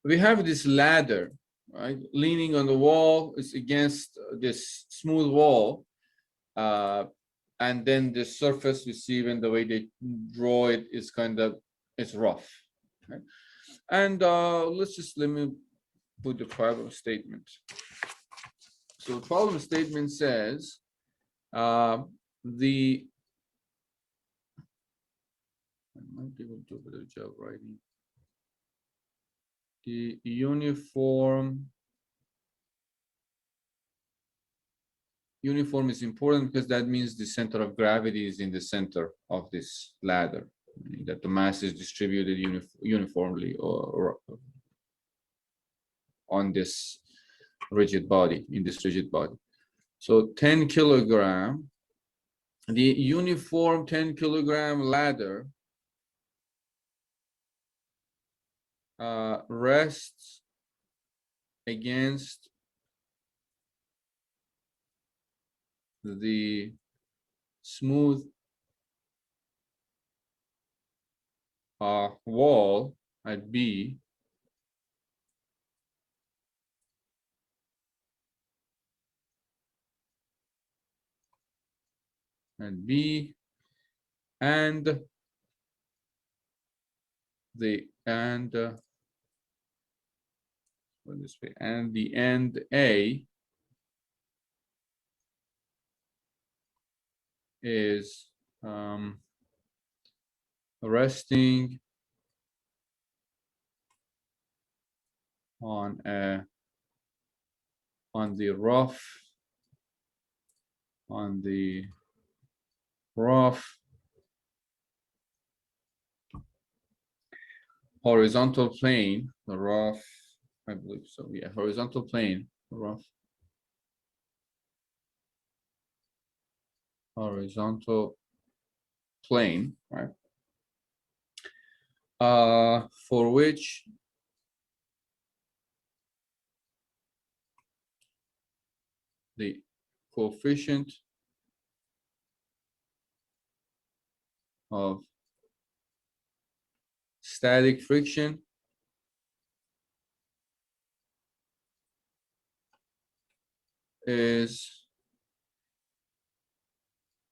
we have this ladder, right, leaning on the wall. It's against this smooth wall, and then the surface, you see, even the way they draw it is kind of, it's rough, right? And let me put the problem statement. So the problem statement says the, I might be able to do a better job writing. The uniform is important because that means the center of gravity is in the center of this ladder, meaning that the mass is distributed uniformly or on this rigid body, in this rigid body. So 10 kilogram, the uniform 10 kilogram ladder rests against the smooth wall at B and B, and the this way, and the end A is resting on the rough horizontal plane, the rough, I believe so, yeah, horizontal plane, rough horizontal plane, right? For which the coefficient of static friction is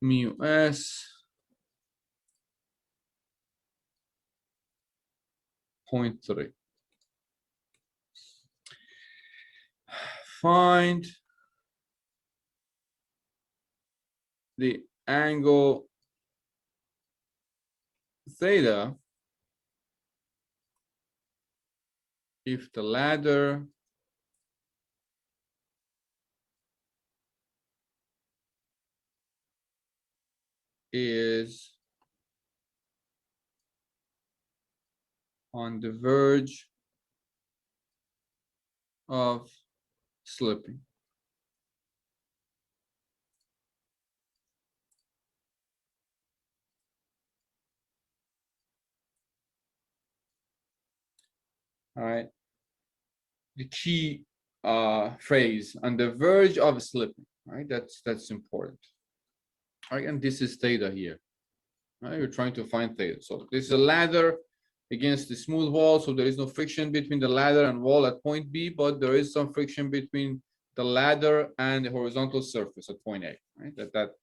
mu s 0.3. Find the angle theta if the ladder is on the verge of slipping. All right. The key phrase, on the verge of slipping. Right. That's important. All right, and this is theta here. Right, you're trying to find theta. So this is a ladder against the smooth wall, so there is no friction between the ladder and wall at point B, but there is some friction between the ladder and the horizontal surface at point A. Right? That's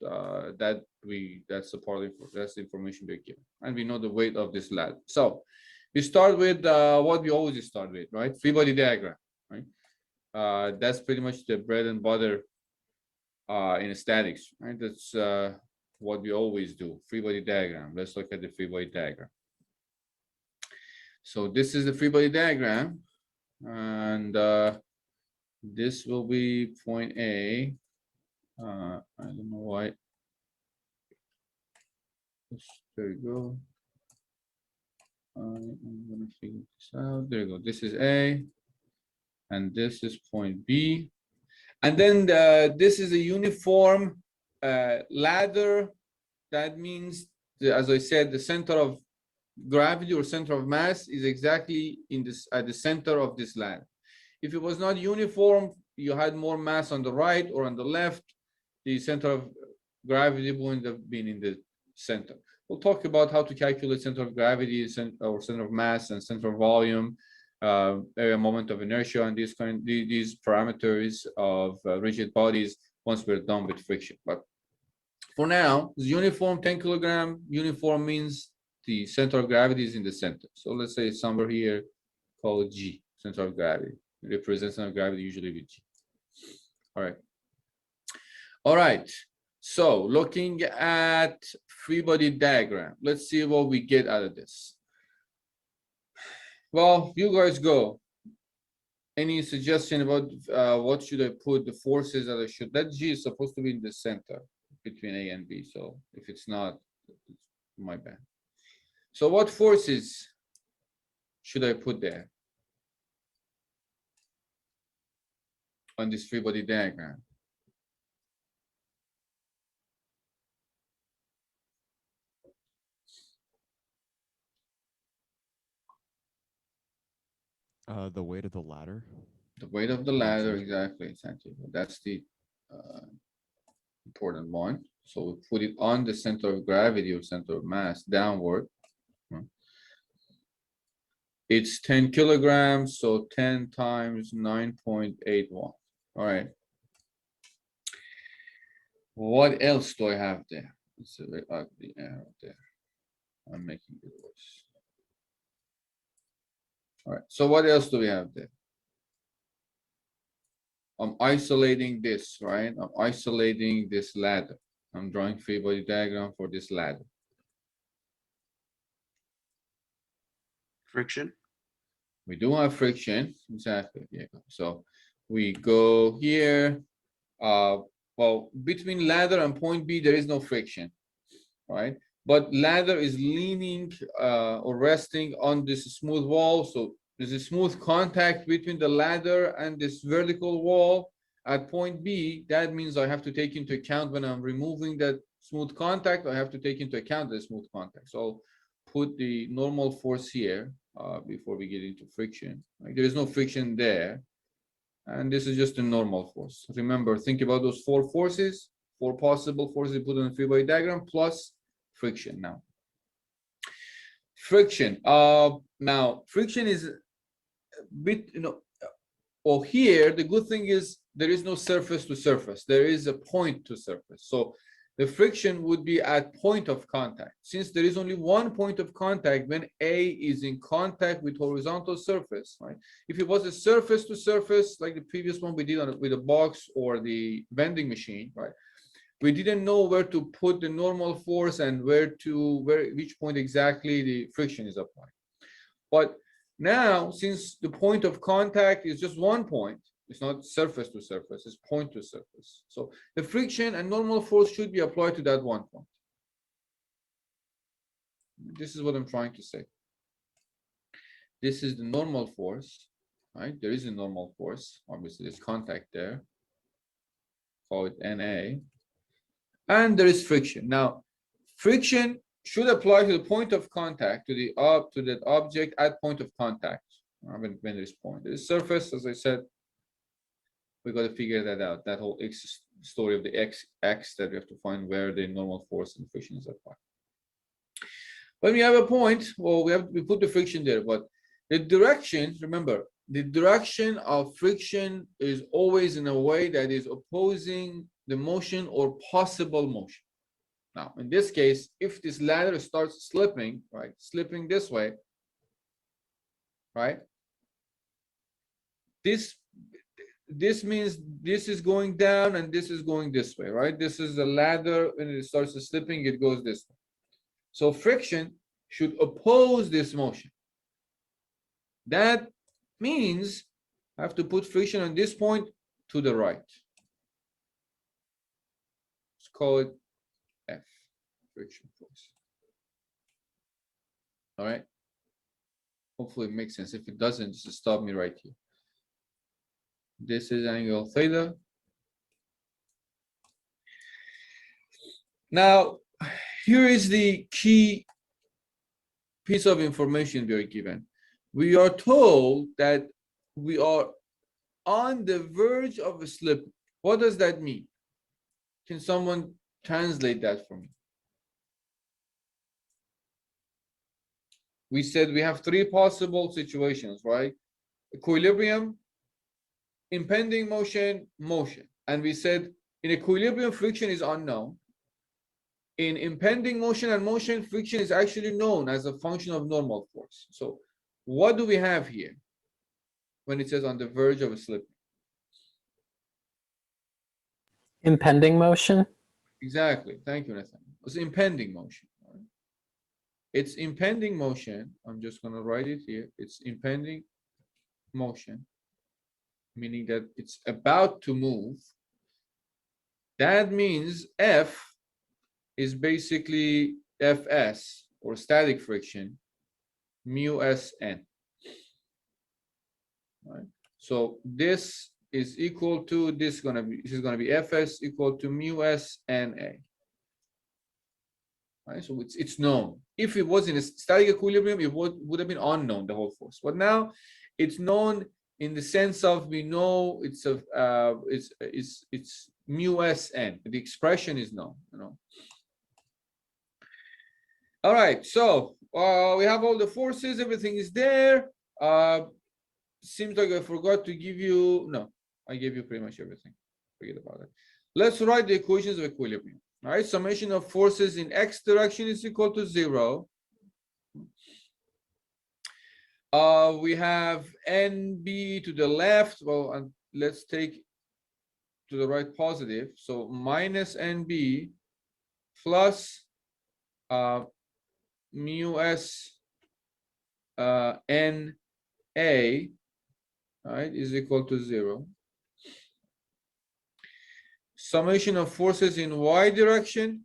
the part of that's the information we're given, and we know the weight of this ladder. So we start with what we always start with, right? Free body diagram, right? That's pretty much the bread and butter in statics, right? That's what we always do. Free body diagram. Let's look at the free body diagram. So this is the free body diagram, and this will be point A. I don't know why. There you go. I'm gonna figure this out. There you go. This is A, and this is point B, and then this is a uniform ladder. That means, as I said, the center of gravity or center of mass is exactly in this at the center of this ladder. If it was not uniform, you had more mass on the right or on the left, the center of gravity wouldn't have been in the center. We'll talk about how to calculate center of gravity or center of mass and center of volume area moment of inertia, and these parameters of rigid bodies once we're done with friction. But for now, it's uniform 10 kilogram. Uniform means the center of gravity is in the center. So let's say somewhere here called G, center of gravity. It represents center of gravity usually with G. All right. All right. So looking at free body diagram, let's see what we get out of this. Well, you guys go. Any suggestion about what should I put the forces that I should? That G is supposed to be in the center between A and B. So if it's not, it's my bad. So what forces should I put there on this free body diagram? The weight of the ladder. The weight of the ladder, exactly. That's the important one. So we put it on the center of gravity or center of mass downward. It's 10 kilograms, so 10 times 9.81. All right. What else do I have there? It's a very ugly arrow there. I'm making it worse. All right. So what else do we have there? I'm isolating this, right? I'm isolating this ladder. I'm drawing free body diagram for this ladder. Friction. We do have friction, exactly. Yeah. So we go here. Well, between ladder and point B, there is no friction, right? But ladder is leaning or resting on this smooth wall. So there's a smooth contact between the ladder and this vertical wall at point B. That means I have to take into account when I'm removing that smooth contact, I have to take into account the smooth contact. So I'll put the normal force here before we get into friction. Like there is no friction there. And this is just a normal force. Remember, think about those four forces, four possible forces put on the free body diagram plus friction now. Friction. Now friction is a bit, well, here the good thing is there is no surface to surface. There is a point to surface. So the friction would be at point of contact. Since there is only one point of contact when A is in contact with horizontal surface, right? If it was a surface to surface, like the previous one we did with a box or the vending machine, right? We didn't know where to put the normal force and which point exactly the friction is applied. But now, since the point of contact is just one point, it's not surface to surface, it's point to surface. So the friction and normal force should be applied to that one point. This is what I'm trying to say. This is the normal force, right? There is a normal force. Obviously, there's contact there. Call it NA. And there is friction. Now, friction should apply to the point of contact, to that object at point of contact. When there's point, there's surface, as I said. We got to figure that out. That whole story of the x that we have to find where the normal force and friction is applied. When we have a point, well, we put the friction there, but the direction, remember, the direction of friction is always in a way that is opposing the motion or possible motion. Now, in this case, if this ladder starts slipping, right, slipping this way, right, this means this is going down and this is going this way, right? This is the ladder. When it starts slipping, it goes this way. So friction should oppose this motion. That means I have to put friction on this point to the right. Let's call it F, friction force. All right. Hopefully it makes sense. If it doesn't, just stop me right here. This is angle theta. Now, here is the key piece of information we are given. We are told that we are on the verge of a slip. What does that mean? Can someone translate that for me? We said we have three possible situations, right? equilibrium, impending motion, motion. And we said in equilibrium, friction is unknown. In impending motion and motion, friction is actually known as a function of normal force. So what do we have here when it says on the verge of a slip? Impending motion? Exactly. Thank you, Nathan. It's impending motion. It's impending motion. I'm just going to write it here. It's impending motion, meaning that it's about to move. That means F is basically Fs, or static friction, mu Sn. Right? So this is equal to this is going to be Fs equal to mu Sna. Right? So it's known. If it was in a static equilibrium, it would have been unknown, the whole force. But now it's known in the sense of we know it's mu Sn. The expression is known. All right, so we have all the forces, everything is there. Seems like I forgot to give you, no, I gave you pretty much everything. Forget about it. Let's write the equations of equilibrium. All right, summation of forces in x direction is equal to 0. We have NB to the left. Well, and let's take to the right positive. So minus NB plus mu S N A, right, is equal to 0. Summation of forces in y direction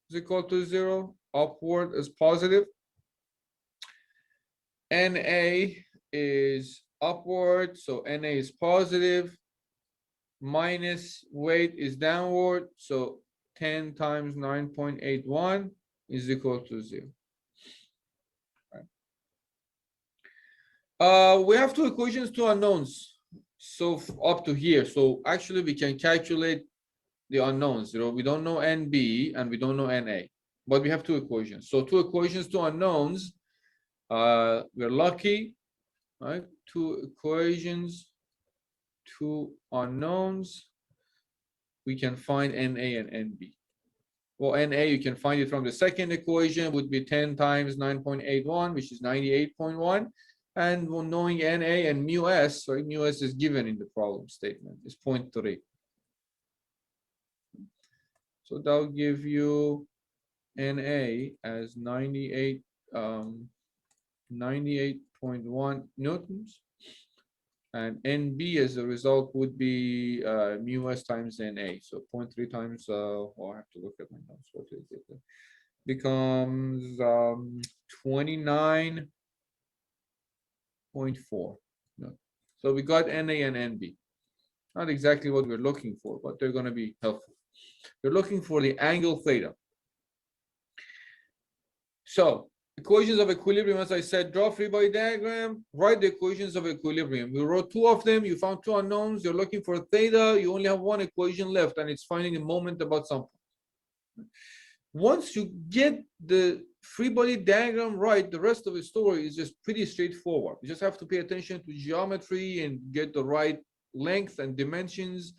is equal to 0. Upward is positive. NA is upward, so NA is positive. Minus weight is downward, so 10 times 9.81 is equal to 0. We have two equations, two unknowns. So up to here. So actually we can calculate the unknowns. We don't know NB and we don't know NA, but we have two equations. So two equations, two unknowns. We're lucky, right? Two equations, two unknowns. We can find NA and NB. Well, NA, you can find it from the second equation, would be 10 times 9.81, which is 98.1. And knowing NA and mu S, sorry, mu S is given in the problem statement, is 0.3. So that'll give you NA as 98.1 newtons. And NB as a result would be mu S times NA. So 0.3 times, oh, I have to look at my notes. What is it? Becomes 29.4. So we got NA and NB. Not exactly what we're looking for, but they're going to be helpful. We're looking for the angle theta. So equations of equilibrium, as I said, draw free body diagram, write the equations of equilibrium. We wrote two of them, you found two unknowns, you're looking for theta, you only have one equation left, and it's finding a moment about something. Once you get the free body diagram right, the rest of the story is just pretty straightforward. You just have to pay attention to geometry and get the right length and dimensions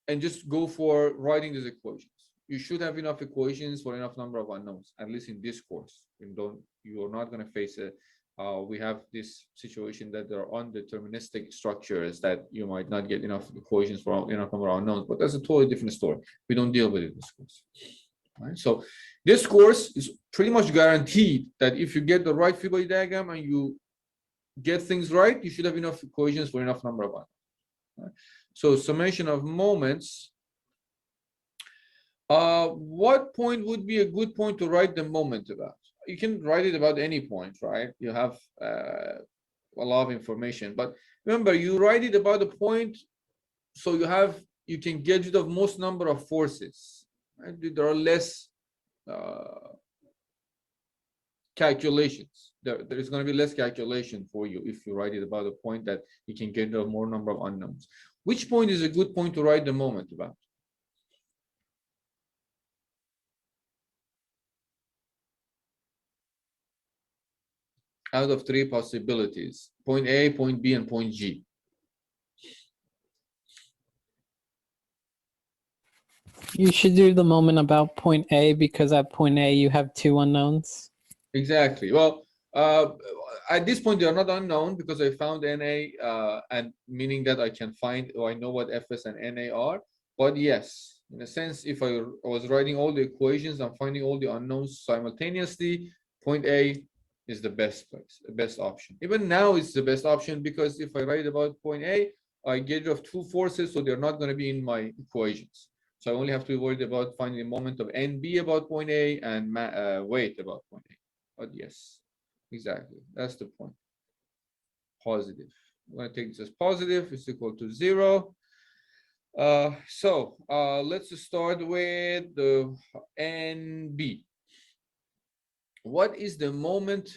and just go for writing these equations. You should have enough equations for enough number of unknowns, at least in this course. You are not going to face it. We have this situation that there are undeterministic structures that you might not get enough equations for enough number of unknowns, but that's a totally different story. We don't deal with it in this course. All right, so this course is pretty much guaranteed that if you get the right free body diagram and you get things right, you should have enough equations for enough number of unknowns. Right? So summation of moments. What point would be a good point to write the moment about? You can write it about any point, right? You have a lot of information, but remember, you write it about a point so you can get rid of most number of forces. Right? There are less calculations. There is going to be less calculation for you if you write it about a point that you can get rid of more number of unknowns. Which point is a good point to write the moment about? out of three possibilities: point A, point B, and point G. You should do the moment about point A because at point A you have two unknowns. Exactly. Well, at this point, they are not unknown because I found NA, and meaning that I can find, or I know what FS and NA are. But yes, in a sense, if I was writing all the equations, I'm finding all the unknowns simultaneously. Point A is the best place, the best option. Even now, it's the best option because if I write about point A, I get rid of two forces, so they're not going to be in my equations. So I only have to be worried about finding the moment of NB about point A and weight about point A. But yes, exactly. That's the point. Positive. I'm going to take this as positive. It's equal to 0. So let's start with the NB. What is the moment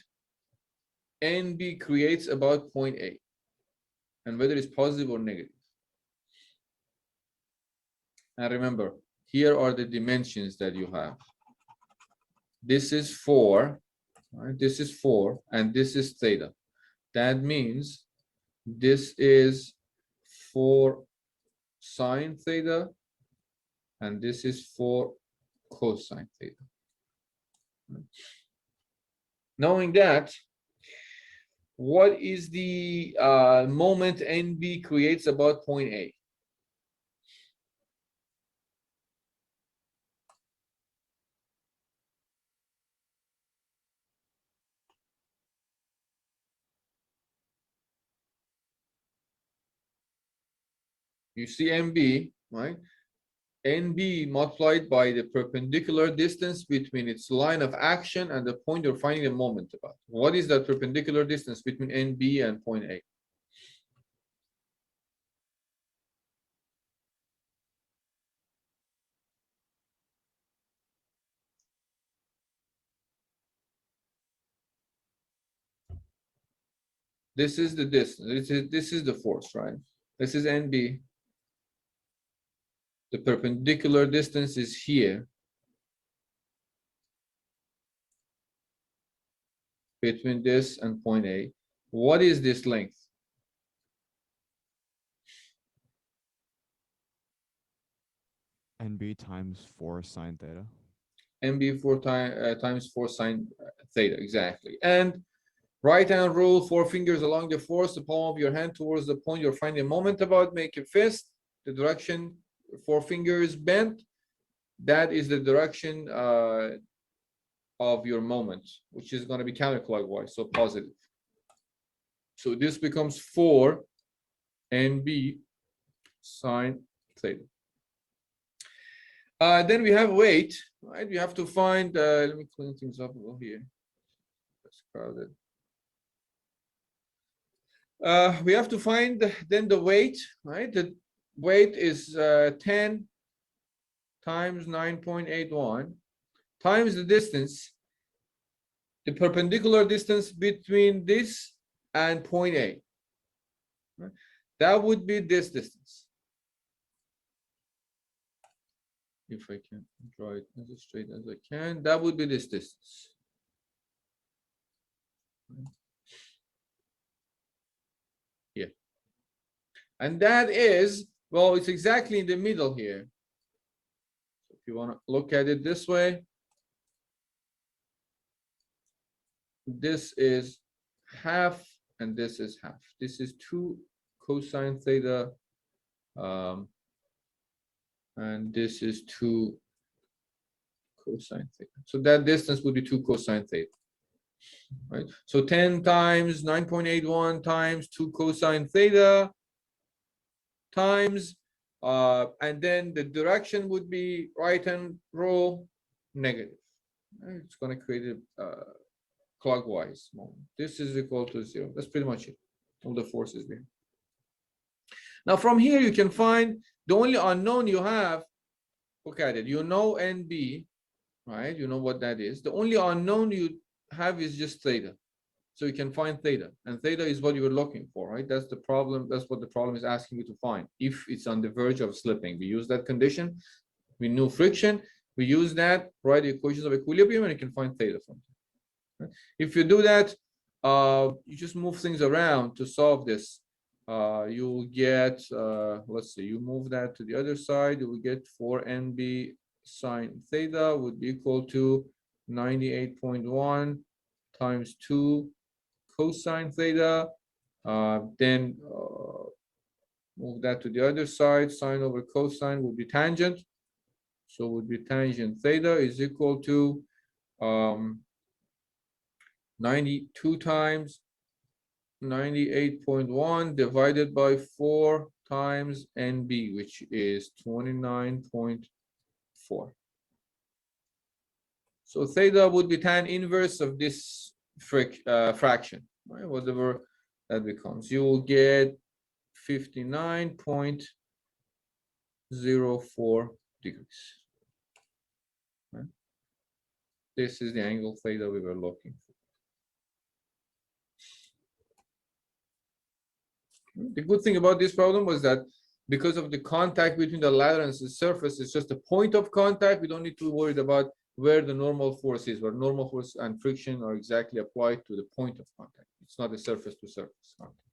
NB creates about point A? And whether it's positive or negative. And remember, here are the dimensions that you have. This is 4. Right? This is 4, and this is theta. That means this is 4 sine theta, and this is 4 cosine theta. Knowing that, what is the moment NB creates about point A? You see NB, right? NB multiplied by the perpendicular distance between its line of action and the point you're finding the moment about. What is that perpendicular distance between NB and point A? This is the distance. This is the force, right? This is NB. The perpendicular distance is here between this and point A. What is this length? NB times 4 sine theta. NB 4 times 4 sine theta, exactly. And right hand rule, 4 fingers along the force, the palm of your hand towards the point you're finding a moment about, make a fist. The direction 4 fingers bent, that is the direction of your moment, which is going to be counterclockwise, so positive. So this becomes 4 NB sine theta. Then we have weight, right? We have to find, let me clean things up a little here. That's crowded. We have to find then the weight, right? The weight is 10 times 9.81 times the distance, the perpendicular distance between this and point A. Right? That would be this distance. If I can draw it as straight as I can, that would be this distance. Here. And that is, well, it's exactly in the middle here. If you want to look at it this way, this is half and this is half. This is 2 cosine theta, and this is 2 cosine theta. So that distance would be 2 cosine theta, right? So 10 times 9.81 times 2 cosine theta times, and then the direction would be right hand rule negative. Right? It's going to create a clockwise moment. This is equal to 0. That's pretty much it. All the forces there. Now from here you can find the only unknown you have. Look at it. You know NB, right? You know what that is. The only unknown you have is just theta. So you can find theta, and theta is what you were looking for, right? That's the problem. That's what the problem is asking you to find. If it's on the verge of slipping, we use that condition. We knew friction. We use that, write the equations of equilibrium, and you can find theta from it. Right? If you do that, you just move things around to solve this. You'll get, let's see, you move that to the other side, you will get 4nb sine theta would be equal to 98.1 times 2 cosine theta. Then move that to the other side, sine over cosine would be tangent. So would be tangent theta is equal to 92 times 98.1 divided by 4 times NB, which is 29.4. So theta would be tan inverse of this fraction, right? Whatever that becomes. You will get 59.04 degrees. Right? This is the angle theta we were looking for. The good thing about this problem was that because of the contact between the ladder and the surface, it's just a point of contact. We don't need to worry about where the normal force is, where normal force and friction are exactly applied to the point of contact. It's not a surface to surface contact.